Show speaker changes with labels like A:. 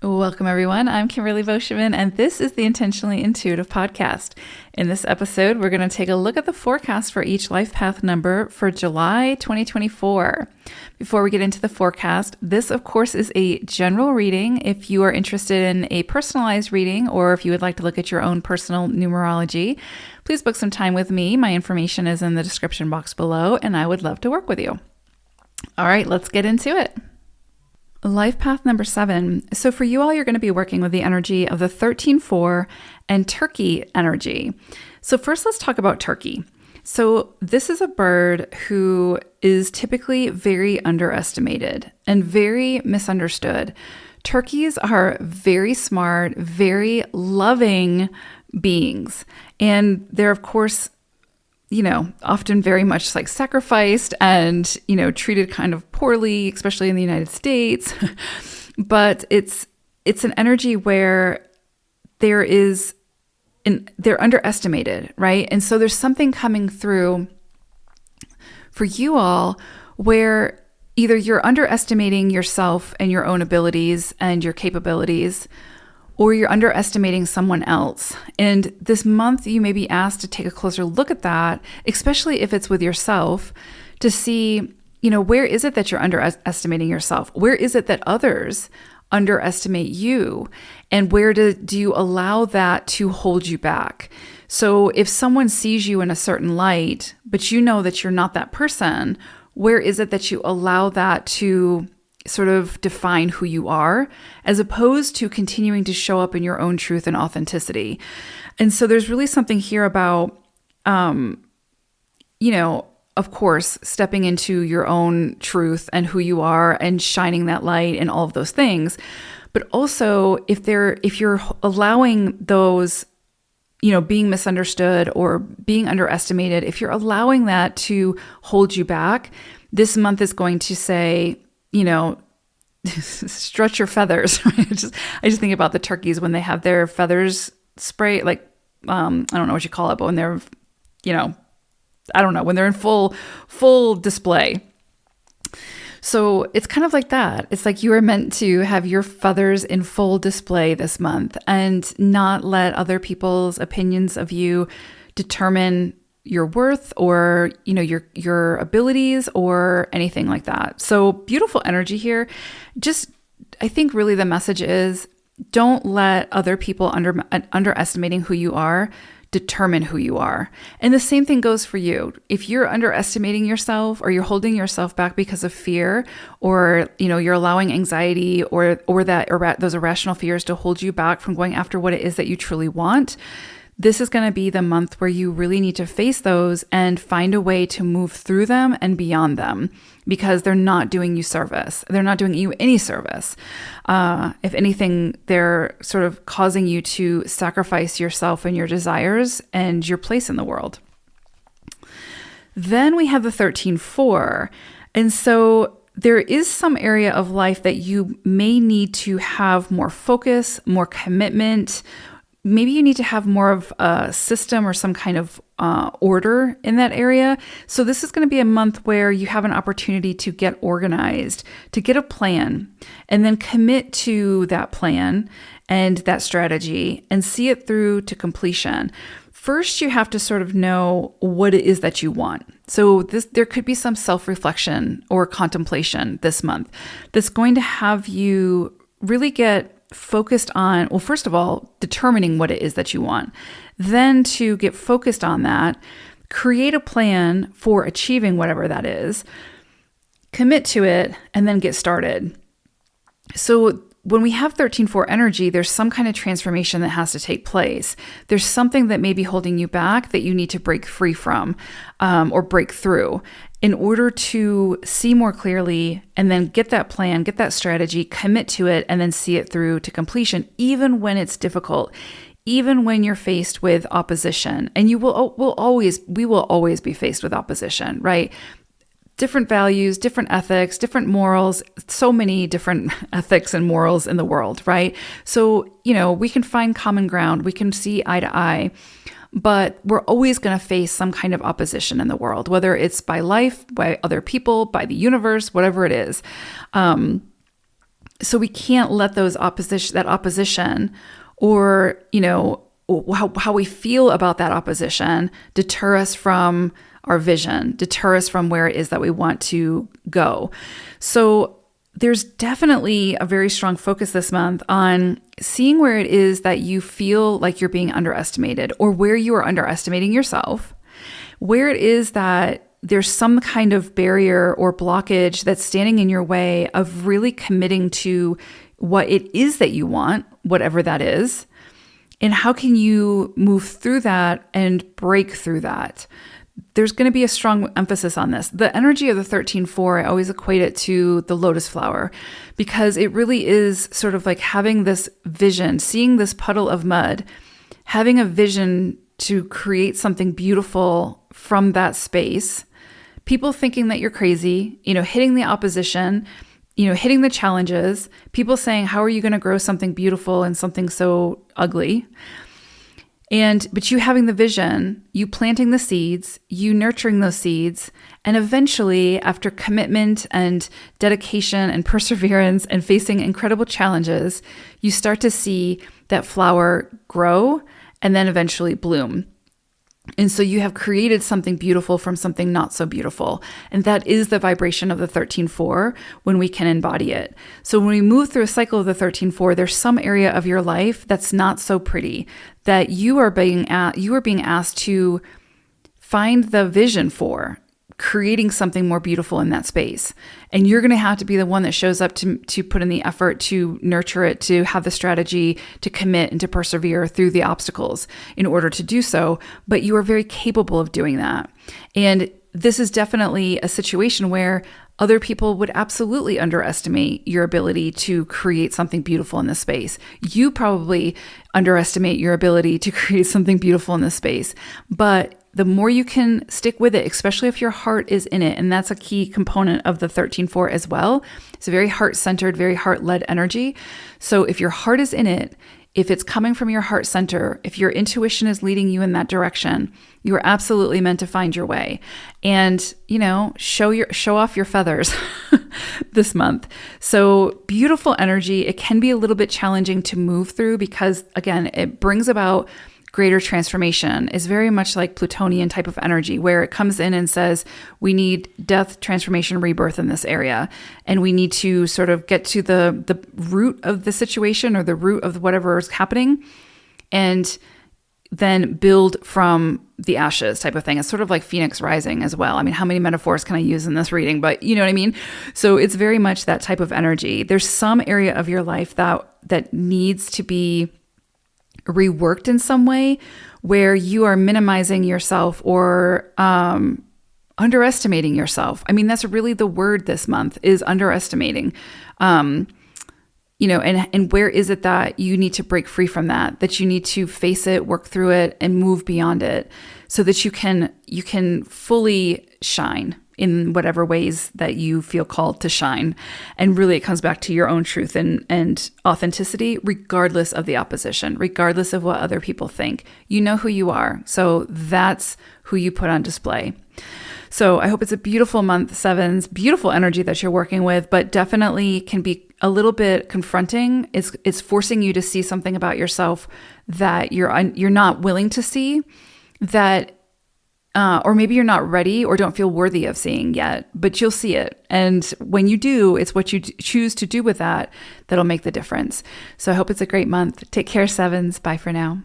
A: Welcome, everyone. I'm Kimberly Boschman, and this is the Intentionally Intuitive podcast. In this episode, we're going to take a look at the forecast for each life path number for July 2024. Before we get into the forecast, this, of course, is a general reading. If you are interested in a personalized reading, or if you would like to look at your own personal numerology, please book some time with me. My information is in the description box below, and I would love to work with you. All right, let's get into it. Life path number 7. So for you all, you're going to be working with the energy of the 13-4 and Turkey energy. So first, let's talk about Turkey. So this is a bird who is typically very underestimated and very misunderstood. Turkeys are very smart, very loving beings. And they're, of course, often very much like sacrificed and, treated kind of poorly, especially in the United States. But it's an energy where they're underestimated, right? And so there's something coming through for you all where either you're underestimating yourself and your own abilities and your capabilities, or you're underestimating someone else. And this month, you may be asked to take a closer look at that, especially if it's with yourself, to see, where is it that you're underestimating yourself? Where is it that others underestimate you? And where do you allow that to hold you back? So if someone sees you in a certain light, but you know that you're not that person, where is it that you allow that to sort of define who you are, as opposed to continuing to show up in your own truth and authenticity? And so there's really something here about, of course, stepping into your own truth and who you are and shining that light and all of those things. But also if you're allowing those, being misunderstood or being underestimated, if you're allowing that to hold you back, this month is going to say, stretch your feathers. I just think about the turkeys when they have their feathers sprayed, like, I don't know what you call it, but when they're, when they're in full display. So it's kind of like that. It's like you are meant to have your feathers in full display this month and not let other people's opinions of you determine your worth or, your abilities or anything like that. So beautiful energy here. I think really the message is, don't let other people underestimating who you are determine who you are. And the same thing goes for you. If you're underestimating yourself or you're holding yourself back because of fear, or, you're allowing anxiety or those irrational fears to hold you back from going after what it is that you truly want, this is going to be the month where you really need to face those and find a way to move through them and beyond them, because they're not doing you service. They're not doing you any service. If anything, they're sort of causing you to sacrifice yourself and your desires and your place in the world. Then we have the 13-4. And so there is some area of life that you may need to have more focus, more commitment. Maybe you need to have more of a system or some kind of order in that area. So this is going to be a month where you have an opportunity to get organized, to get a plan, and then commit to that plan and that strategy and see it through to completion. First, you have to sort of know what it is that you want. So there could be some self-reflection or contemplation this month that's going to have you really get focused on, well, first of all, determining what it is that you want. Then to get focused on that, create a plan for achieving whatever that is, commit to it, and then get started. So when we have 13-4 energy, there's some kind of transformation that has to take place. There's something that may be holding you back that you need to break free from or break through in order to see more clearly and then get that plan, get that strategy, commit to it, and then see it through to completion, even when it's difficult, even when you're faced with opposition. And we will always be faced with opposition, right? Different values, different ethics, different morals, so many different ethics and morals in the world, right? So, we can find common ground, we can see eye to eye, but we're always going to face some kind of opposition in the world, whether it's by life, by other people, by the universe, whatever it is. So we can't let that opposition, or, how we feel about that opposition deter us from our vision, deter us from where it is that we want to go. So there's definitely a very strong focus this month on seeing where it is that you feel like you're being underestimated, or where you are underestimating yourself, where it is that there's some kind of barrier or blockage that's standing in your way of really committing to what it is that you want, whatever that is. And how can you move through that and break through that? There's going to be a strong emphasis on this. The energy of the 13-4, I always equate it to the lotus flower, because it really is sort of like having this vision, seeing this puddle of mud, having a vision to create something beautiful from that space. People thinking that you're crazy, hitting the opposition, hitting the challenges, people saying, how are you going to grow something beautiful in something so ugly? But you having the vision, you planting the seeds, you nurturing those seeds, and eventually, after commitment and dedication and perseverance and facing incredible challenges, you start to see that flower grow and then eventually bloom. And so you have created something beautiful from something not so beautiful. And that is the vibration of the 13-4 when we can embody it. So when we move through a cycle of the 13-4, there's some area of your life that's not so pretty, that you are being asked to find the vision for, creating something more beautiful in that space. And you're going to have to be the one that shows up to put in the effort to nurture it, to have the strategy, to commit and to persevere through the obstacles in order to do so. But you are very capable of doing that. And this is definitely a situation where other people would absolutely underestimate your ability to create something beautiful in this space. You probably underestimate your ability to create something beautiful in this space. But the more you can stick with it, especially if your heart is in it, and that's a key component of the 13-4 as well. It's a very heart-centered, very heart-led energy. So if your heart is in it, if it's coming from your heart center, if your intuition is leading you in that direction, you are absolutely meant to find your way. And, show off your feathers this month. So beautiful energy. It can be a little bit challenging to move through because, again, it brings about greater transformation. Is very much like Plutonian type of energy, where it comes in and says, we need death, transformation, rebirth in this area. And we need to sort of get to the root of the situation, or the root of whatever is happening, and then build from the ashes type of thing. It's sort of like Phoenix rising as well. I mean, how many metaphors can I use in this reading? But you know what I mean? So it's very much that type of energy. There's some area of your life that needs to be reworked in some way, where you are minimizing yourself or underestimating yourself. I mean, that's really the word this month, is underestimating. And where is it that you need to break free from that you need to face it, work through it, and move beyond it, so that you can fully shine in whatever ways that you feel called to shine. And really it comes back to your own truth and authenticity, regardless of the opposition, regardless of what other people think. You know who you are. So that's who you put on display. So I hope it's a beautiful month, sevens, beautiful energy that you're working with, but definitely can be a little bit confronting. It's forcing you to see something about yourself that you're not willing to see, that or maybe you're not ready or don't feel worthy of seeing yet, but you'll see it. And when you do, it's what you choose to do with that that'll make the difference. So I hope it's a great month. Take care, sevens. Bye for now.